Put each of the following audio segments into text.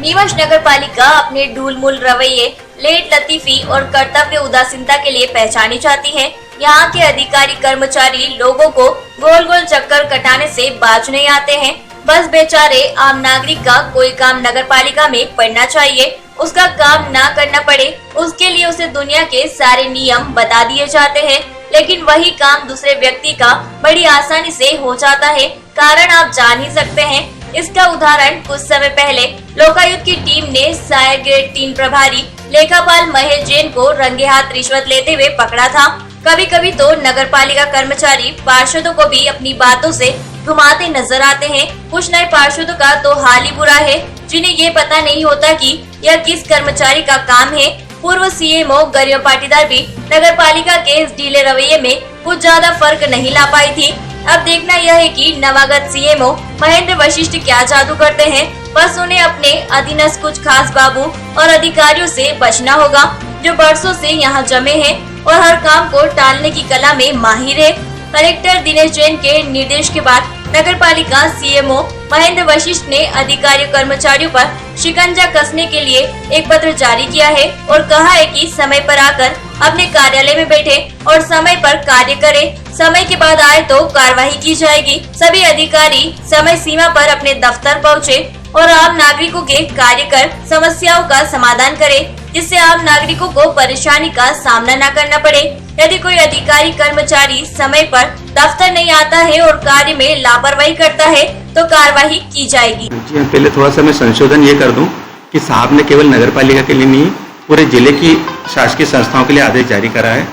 नीमच नगर पालिका अपने ढूलमुल रवैये, लेट लतीफी और कर्तव्य उदासीनता के लिए पहचानी जाती है। यहाँ के अधिकारी कर्मचारी लोगों को गोल गोल चक्कर कटाने से बाज नहीं आते हैं। बस बेचारे आम नागरिक का कोई काम नगर पालिका में पड़ना चाहिए, उसका काम ना करना पड़े, उसके लिए उसे दुनिया के सारे नियम बता दिए जाते हैं, लेकिन वही काम दूसरे व्यक्ति का बड़ी आसानी से हो जाता है। कारण आप जान ही सकते हैं। इसका उदाहरण कुछ समय पहले लोकायुक्त की टीम ने सहायक ग्रेड 3 प्रभारी लेखापाल महेश जैन को रंगे हाथ रिश्वत लेते हुए पकड़ा था। कभी कभी तो नगर पालिका कर्मचारी पार्षदों को भी अपनी बातों से घुमाते नजर आते हैं। कुछ नए पार्षदों का तो हाल ही बुरा है, जिन्हें ये पता नहीं होता कि यह किस कर्मचारी का काम है। पूर्व सीएमओ गरिमा पाटीदार भी नगर पालिका के इस ढीले रवैये में कुछ ज्यादा फर्क नहीं ला पाई थी। अब देखना यह है कि नवागत सीएमओ महेंद्र वशिष्ठ क्या जादू करते हैं। बस उन्हें अपने अधीनस्थ कुछ खास बाबू और अधिकारियों से बचना होगा, जो बरसों से यहाँ जमे हैं और हर काम को टालने की कला में माहिर है। कलेक्टर दिनेश जैन के निर्देश के बाद नगर पालिका सीएमओ महेंद्र वशिष्ठ ने अधिकारियों कर्मचारियों पर शिकंजा कसने के लिए एक पत्र जारी किया है और कहा है कि समय पर आकर अपने कार्यालय में बैठे और समय पर कार्य करें। समय के बाद आए तो कार्रवाई की जाएगी। सभी अधिकारी समय सीमा पर अपने दफ्तर पहुँचे और आम नागरिकों के कार्य कर समस्याओं का समाधान करें, जिससे आम नागरिकों को परेशानी का सामना न करना पड़े। यदि कोई अधिकारी कर्मचारी समय पर दफ्तर नहीं आता है और कार्य में लापरवाही करता है तो कार्रवाई की जाएगी। जी, पहले थोड़ा सा मैं संशोधन ये कर दूं कि साहब ने केवल नगर पालिका के लिए नहीं, पूरे जिले की शासकीय संस्थाओं के लिए आदेश जारी करा है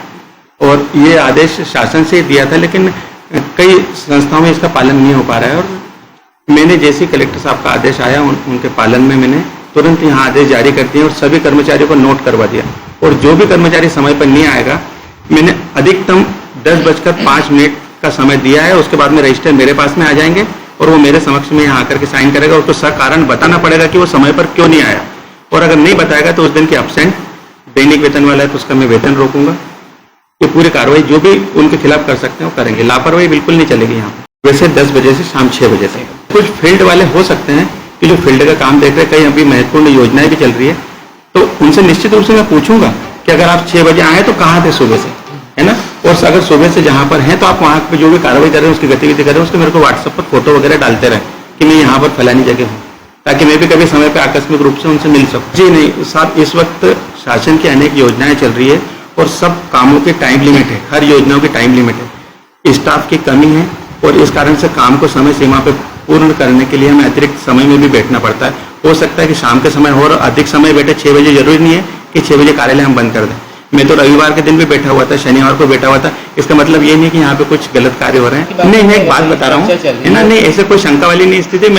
और ये आदेश शासन से दिया था, लेकिन कई संस्थाओं में इसका पालन नहीं हो पा रहा है। और मैंने जैसे ही कलेक्टर साहब का आदेश आया उनके पालन में मैंने तुरंत यहाँ आदेश जारी कर दिए और सभी कर्मचारियों को नोट करवा दिया। और जो भी कर्मचारी समय पर नहीं आएगा, मैंने अधिकतम 10:05 का समय दिया है। उसके बाद में रजिस्टर मेरे पास में आ जाएंगे और वो मेरे समक्ष में यहाँ आकर के साइन करेगा। उसको सकारण बताना पड़ेगा कि वो समय पर क्यों नहीं आया, और अगर नहीं बताएगा तो उस दिन की एब्सेंट दैनिक वेतन वाला है तो उसका मैं वेतन रोकूंगा। ये पूरी कार्रवाई जो भी उनके खिलाफ कर सकते हैं वो करेंगे। लापरवाही बिल्कुल नहीं चलेगी यहाँ पर। वैसे 10 बजे से शाम 6 बजे तक कुछ फील्ड वाले हो सकते हैं कि जो फील्ड का काम देख रहे हैं, कई अभी महत्वपूर्ण योजनाएं भी चल रही है, तो उनसे निश्चित रूप से मैं पूछूंगा कि अगर आप 6 बजे आए तो कहाँ थे सुबह से, है ना। और अगर सुबह से जहाँ पर हैं तो आप वहाँ पे जो भी कार्रवाई कर रहे हैं, उसकी गतिविधि कर रहे हैं, उसके मेरे को व्हाट्सएप पर फोटो वगैरह डालते रहे कि मैं यहाँ पर फलानी जगह हूँ, ताकि मैं भी कभी समय पर आकस्मिक रूप से उनसे मिल सकूँ। जी नहीं साहब, इस वक्त शासन की अनेक योजनाएं चल रही है और सब कामों की टाइम लिमिट है, हर योजनाओं की टाइम लिमिट है। स्टाफ की कमी है और इस कारण से काम को समय सीमा पर पूर्ण करने के लिए हमें अतिरिक्त समय में भी बैठना पड़ता है। हो सकता है कि शाम के समय हो और अधिक समय बैठे, 6 बजे जरूरी नहीं है कि 6 बजे कार्यालय हम बंद कर दें। मैं तो रविवार के दिन भी बैठा हुआ था, शनिवार को बैठा हुआ था। इसका मतलब ये नहीं कि यहाँ पे कुछ गलत कार्य हो रहे हैं। नहीं, मैं एक बात बता रहा हूँ, है ना, नहीं ऐसे कोई शंका वाली नहीं स्थिति।